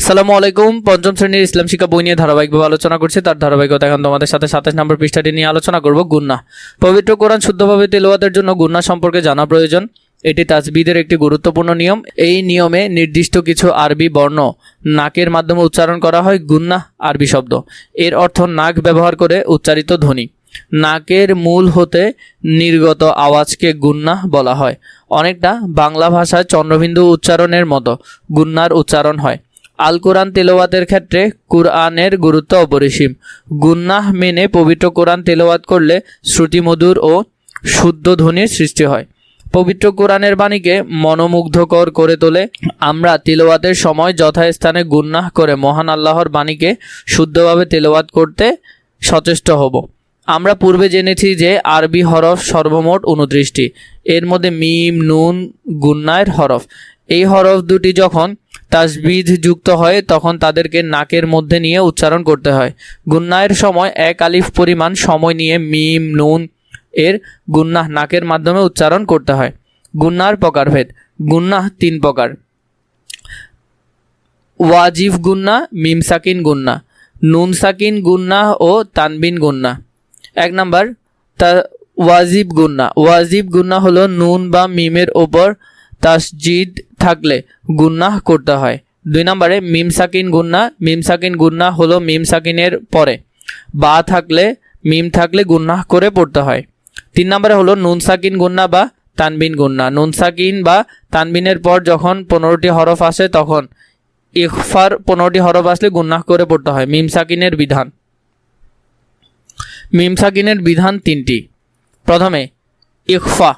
আসসালামু আলাইকুম। পঞ্চম শ্রেণীর ইসলাম শিক্ষা বই নিয়ে ধারাবাহিকভাবে আলোচনা করছি। তার ধারাবাহিকতা এখন তোমাদের সাথে 27 নম্বর পৃষ্ঠাটি নিয়ে আলোচনা করব। গুন্না। পবিত্র কোরআন শুদ্ধভাবে তেলাওয়াতের জন্য গুন্না সম্পর্কে জানা প্রয়োজন। এটি তাজবিদের একটি গুরুত্বপূর্ণ নিয়ম। এই নিয়মে নির্দিষ্ট কিছু আরবি বর্ণ নাকের মাধ্যমে উচ্চারণ করা হয়। গুন্না আরবি শব্দ, এর অর্থ নাক ব্যবহার করে উচ্চারিত ধ্বনি। নাকের মূল হতে নির্গত আওয়াজকে গুন্না বলা হয়। অনেকটা বাংলা ভাষায় চন্দ্রবিন্দু উচ্চারণের মতো গুন্নার উচ্চারণ হয়। আল কোরআন তেলাওয়াতের ক্ষেত্রে কুরআনের গুরুত্ব অপরিসীম। গুন্নাহ মেনে পবিত্র কোরআন তেলাওয়াত করলে শ্রুতিমধুর ও শুদ্ধ ধ্বনির সৃষ্টি হয়। পবিত্র কোরআনের বাণীকে মনোমুগ্ধকর করে তোলে। আমরা তেলাওয়াতের সময় যথাস্থানে গুন্নাহ করে মহান আল্লাহর বাণীকে শুদ্ধভাবে তেলাওয়াত করতে সচেষ্ট হব। আমরা পূর্বে জেনেছি যে আরবি হরফ সর্বমোট 29টি। এর মধ্যে মিম নুন গুন্নায়ের হরফ। এই হরফ দুটি যখন তাসবিদ যুক্ত হয় তখন তাদেরকে নাকের মধ্যে নিয়ে উচ্চারণ করতে হয়। গুন্নায়ের সময় এক আলিফ পরিমাণ সময় নিয়ে মিম নুন এর গুন্নাহ নাকের মাধ্যমে উচ্চারণ করতে হয়। গুন্নার প্রকারভেদ। গুন্নাহ 3 প্রকার: ওয়াজিব গুন্না, মিম সাকিন গুন্না, নুন সাকিন গুন্না ও তানবিন গুন্না। 1 নাম্বার ওয়াজিব গুন্না। ওয়াজিব গুন্না হলো নুন বা মিমের ওপর তাসজিদ থাকলে গুন্নাহ করতে হয়। 2 নম্বরে মিম সাকিন গুন্না। মিম সাকিন গুন্না হলো মিম সাকিনের পরে বা থাকলে মিম থাকলে গুন্নাহ করে পড়তে হয়। 3 নম্বরে হলো নুন সাকিন গুন্না বা তানবিন গুন্না। নুন সাকিন বা তানবিনের পর যখন 15টি হরফ আসে তখন ইখফার 15টি হরফ আসলে গুন্নাহ করে পড়তে হয়। মিম সাকিনের বিধান। মিম সাকিনের বিধান 3টি। প্রথমে ইখফা।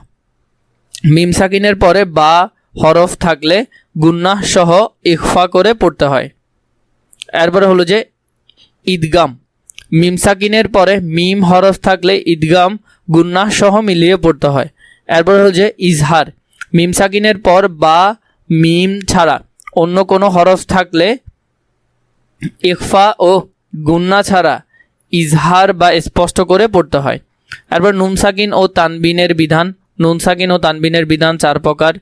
মিম সাকিনের পরে বা হরফ থাকলে গুন্নাহ সহ ইখফা করে পড়তে হয়। এরপরে হলো যে ঈদগাম। মিম সাকিনের পরে মিম হরফ থাকলে ঈদগাম গুন্নাহ সহ মিলিয়ে পড়তে হয়। এরপরে হলো যে ইজহার। মিম সাকিনের পর বা মিম ছাড়া অন্য কোনো হরফ থাকলে ইখফা ও গুন্না ছাড়া ইজহার বা স্পষ্ট করে পড়তে হয়। এরপর নুন সাকিন ও তানবিনের বিধান। নুন সাকিন ও তানবিনের বিধান 4 প্রকার: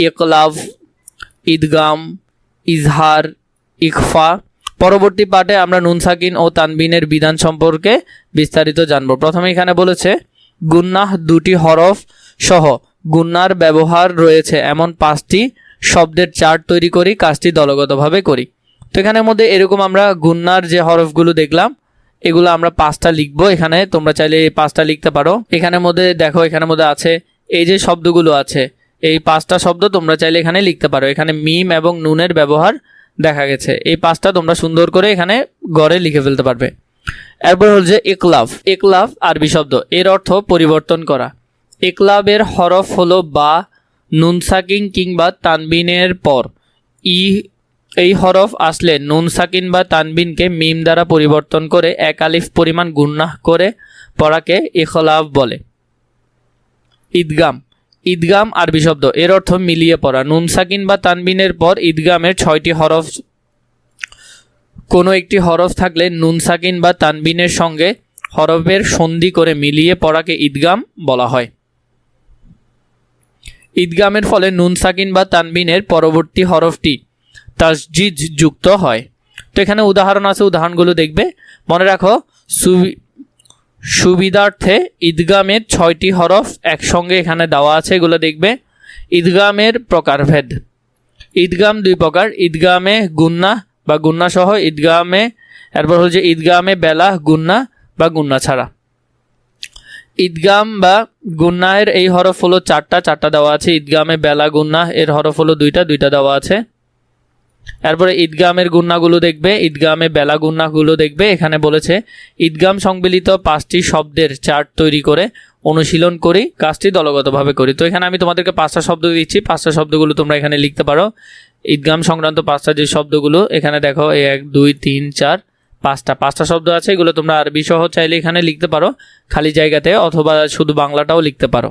ইকলাব, ঈদগাম, ইজহার, ইখফা। পরবর্তী পাঠে আমরা নুন সাকিন ও তানবিনের বিধান সম্পর্কে বিস্তারিত জানব। প্রথমে এখানে বলেছে গুন্নাহ 2টি হরফ সহ গুন্নার ব্যবহার রয়েছে এমন 5টি শব্দের চার্ট তৈরি করি, কাজটি দলগতভাবে করি। তো এখানের মধ্যে এরকম আমরা গুন্নার যে হরফগুলো দেখলাম এগুলো আমরা 5টা লিখবো। এখানে তোমরা চাইলে এই 5টা লিখতে পারো। এখানের মধ্যে দেখো, এখানের মধ্যে আছে এই যে শব্দগুলো আছে, এই 5টা শব্দ তোমরা চাইলে এখানে লিখতে পারো। এখানে মিম এবং নুনের ব্যবহার দেখা গেছে। এই 5টা তোমরা সুন্দর করে এখানে গড়ে লিখে ফেলতে পারবে। এরপর হল যে ইকলাব। ইকলাব আরবি শব্দ, এর অর্থ পরিবর্তন করা। ইকলাবের হরফ হলো বা, নুন সাকিন কিংবা তানবিনের পর এই হরফ আসলে নুন সাকিন বা তানবিনকে মিম দ্বারা পরিবর্তন করে এক আলিফ পরিমাণ গুন্নাহ করে পড়াকে ইখলাব বলে। ঈদগাম। ঈদগাম আরবি শব্দ, এর অর্থ মিলিয়ে পড়া। নুন সাকিন বা তানবিনের পর ঈদগামের 6টি হরফ কোনো একটি হরফ থাকলে নুন সাকিন বা তানবিনের সঙ্গে হরফের সন্ধি করে মিলিয়ে পড়াকে ঈদগাম বলা হয়। ঈদগামের ফলে নুন সাকিন বা তানবিনের পরবর্তী হরফটি তাসজিদ যুক্ত হয়। তো এখানে উদাহরণ আছে, উদাহরণগুলো দেখবে। মনে রাখো, সুবিধার্থে ঈদগামের 6টি হরফ একসঙ্গে এখানে দেওয়া আছে, এগুলো দেখবে। ঈদগামের প্রকারভেদ। ঈদগাম 2 প্রকার: ঈদগামে গুন্না বা গুন্না সহ ঈদগামে। এরপর হচ্ছে ঈদগামে বেলা গুন্না বা গুন্না ছাড়া। ঈদগাম বা গুন্নাহের এই হরফ হলো 4টা দেওয়া আছে। ঈদগামে বেলা গুন্না এর হরফ হলো 2টা দেওয়া আছে। এরপরে ঈদগামের গুন্নাগুলো দেখবে, ঈদগামে বেলা গুন্নাগুলো দেখবে। এখানে বলেছে ঈদগাম সংবলিত 5টি শব্দের চার্ট তৈরি করে অনুশীলন করি, কাজটি দলগতভাবে করি। তো এখানে আমি তোমাদেরকে 5টা শব্দ দিচ্ছি, 5টা শব্দগুলো তোমরা এখানে লিখতে পারো। ঈদগাম সংক্রান্ত 5টা যে শব্দগুলো এখানে দেখো, 1 2 3 4 5টা শব্দ আছে। এগুলো তোমরা আরবি সহ চাইলে এখানে লিখতে পারো খালি জায়গাতে, অথবা শুধু বাংলাটাও লিখতে পারো।